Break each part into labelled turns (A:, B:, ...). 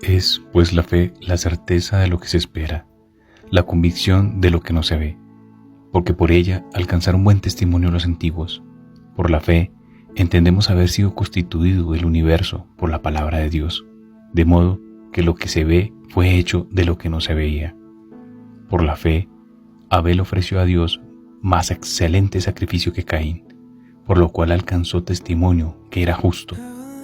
A: Es, pues, la fe la certeza de lo que se espera, la convicción de lo que no se ve, porque por ella alcanzaron buen testimonio los antiguos. Por la fe entendemos haber sido constituido el universo por la palabra de Dios, de modo que lo que se ve fue hecho de lo que no se veía. Por la fe, Abel ofreció a Dios más excelente sacrificio que Caín, por lo cual alcanzó testimonio que era justo,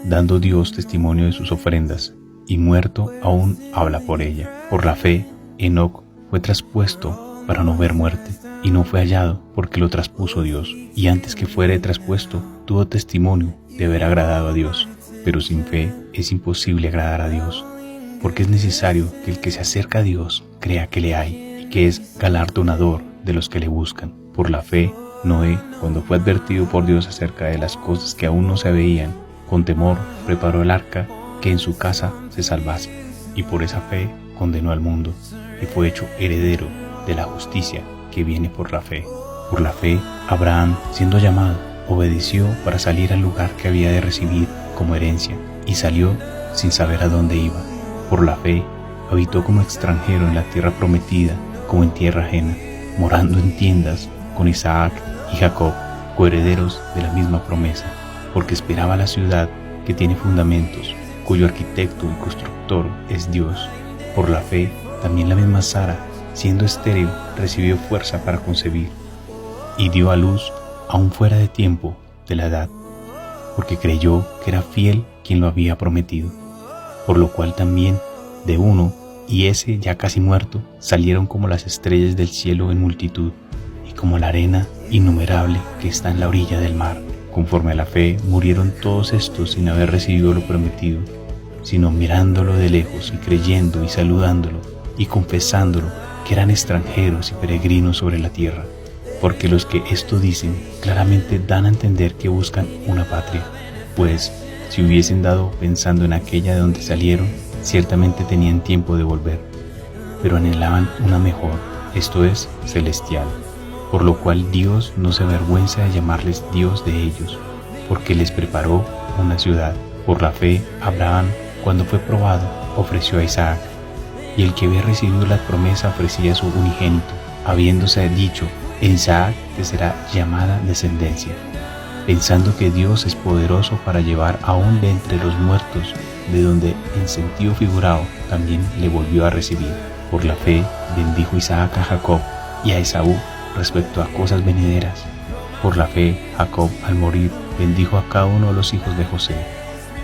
A: dando Dios testimonio de sus ofrendas, y muerto aún habla por ella. Por la fe, Enoc fue traspuesto para no ver muerte, y no fue hallado porque lo traspuso Dios, y antes que fuere traspuesto tuvo testimonio de haber agradado a Dios. Pero sin fe es imposible agradar a Dios, porque es necesario que el que se acerca a Dios crea que le hay, y que es galardonador de los que le buscan. Por la fe, Noé, cuando fue advertido por Dios acerca de las cosas que aún no se veían, con temor preparó el arca que en su casa se salvase, y por esa fe condenó al mundo, y fue hecho heredero de la justicia que viene por la fe. Por la fe, Abraham, siendo llamado, obedeció para salir al lugar que había de recibir como herencia, y salió sin saber a dónde iba. Por la fe, habitó como extranjero en la tierra prometida, como en tierra ajena, morando en tiendas con Isaac y Jacob, coherederos de la misma promesa, porque esperaba la ciudad que tiene fundamentos, cuyo arquitecto y constructor es Dios. Por la fe, también la misma Sara, siendo estéril, recibió fuerza para concebir, y dio a luz aún fuera de tiempo de la edad, porque creyó que era fiel quien lo había prometido. Por lo cual también de uno, y ese ya casi muerto, salieron como las estrellas del cielo en multitud, y como la arena innumerable que está en la orilla del mar. Conforme a la fe, murieron todos estos sin haber recibido lo prometido, sino mirándolo de lejos y creyendo y saludándolo y confesándolo que eran extranjeros y peregrinos sobre la tierra. Porque los que esto dicen claramente dan a entender que buscan una patria, pues si hubiesen dado pensando en aquella de donde salieron, ciertamente tenían tiempo de volver, pero anhelaban una mejor, esto es, celestial. Por lo cual Dios no se avergüenza de llamarles Dios de ellos, porque les preparó una ciudad. Por la fe, Abraham, cuando fue probado, ofreció a Isaac, y el que había recibido la promesa ofrecía a su unigénito, habiéndose dicho, en Isaac te será llamada descendencia, pensando que Dios es poderoso para llevar aún de entre los muertos, de donde en sentido figurado también le volvió a recibir. Por la fe bendijo Isaac a Jacob y a Esaú respecto a cosas venideras. Por la fe, Jacob, al morir, bendijo a cada uno de los hijos de José,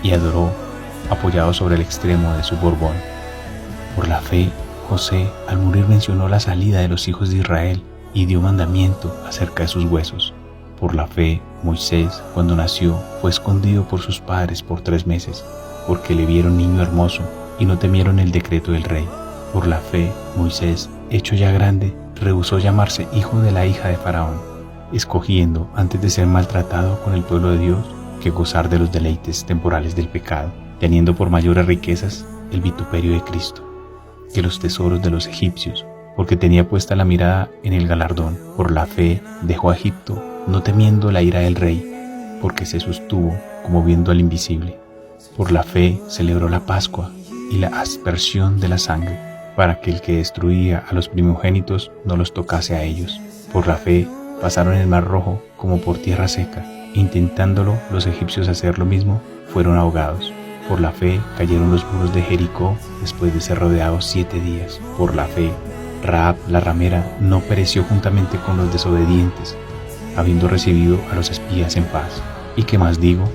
A: y adoró, apoyado sobre el extremo de su borbón. Por la fe, José, al morir, mencionó la salida de los hijos de Israel, y dio mandamiento acerca de sus huesos. Por la fe, Moisés, cuando nació, fue escondido por sus padres por 3 meses, porque le vieron niño hermoso, y no temieron el decreto del rey. Por la fe, Moisés, hecho ya grande, rehusó llamarse hijo de la hija de Faraón, escogiendo, antes de ser maltratado con el pueblo de Dios, que gozar de los deleites temporales del pecado, teniendo por mayores riquezas el vituperio de Cristo, que los tesoros de los egipcios, porque tenía puesta la mirada en el galardón. Por la fe dejó a Egipto, no temiendo la ira del rey, porque se sostuvo como viendo al invisible. Por la fe celebró la Pascua y la aspersión de la sangre, para que el que destruía a los primogénitos no los tocase a ellos. Por la fe pasaron el mar Rojo como por tierra seca, intentándolo los egipcios hacer lo mismo, fueron ahogados. Por la fe cayeron los muros de Jericó después de ser rodeados 7 días. Por la fe, Rahab la ramera no pereció juntamente con los desobedientes, habiendo recibido a los espías en paz. ¿Y qué más digo?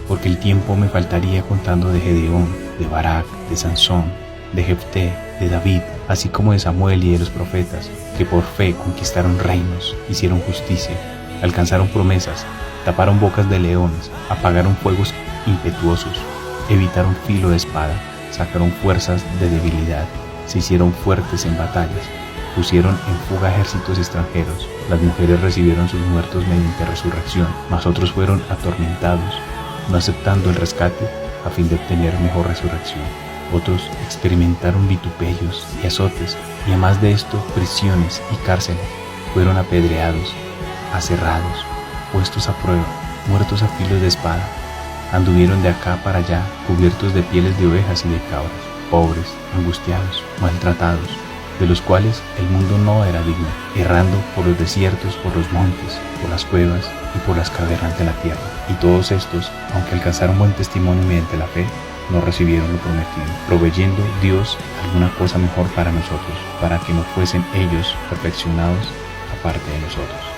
A: Porque el tiempo me faltaría contando de Gedeón, de Barak, de Sansón, de Jefté, de David, así como de Samuel y de los profetas, que por fe conquistaron reinos, hicieron justicia, alcanzaron promesas, taparon bocas de leones, apagaron fuegos impetuosos, evitaron filo de espada, sacaron fuerzas de debilidad, se hicieron fuertes en batallas, pusieron en fuga ejércitos extranjeros. Las mujeres recibieron sus muertos mediante resurrección, mas otros fueron atormentados, no aceptando el rescate a fin de obtener mejor resurrección. Otros experimentaron vituperios y azotes, y además de esto, prisiones y cárceles. Fueron apedreados, aserrados, puestos a prueba, muertos a filo de espada. Anduvieron de acá para allá, cubiertos de pieles de ovejas y de cabras, pobres, angustiados, maltratados, de los cuales el mundo no era digno, errando por los desiertos, por los montes, por las cuevas y por las cavernas de la tierra. Y todos estos, aunque alcanzaron buen testimonio mediante la fe, no recibieron lo prometido, proveyendo Dios alguna cosa mejor para nosotros, para que no fuesen ellos perfeccionados aparte de nosotros.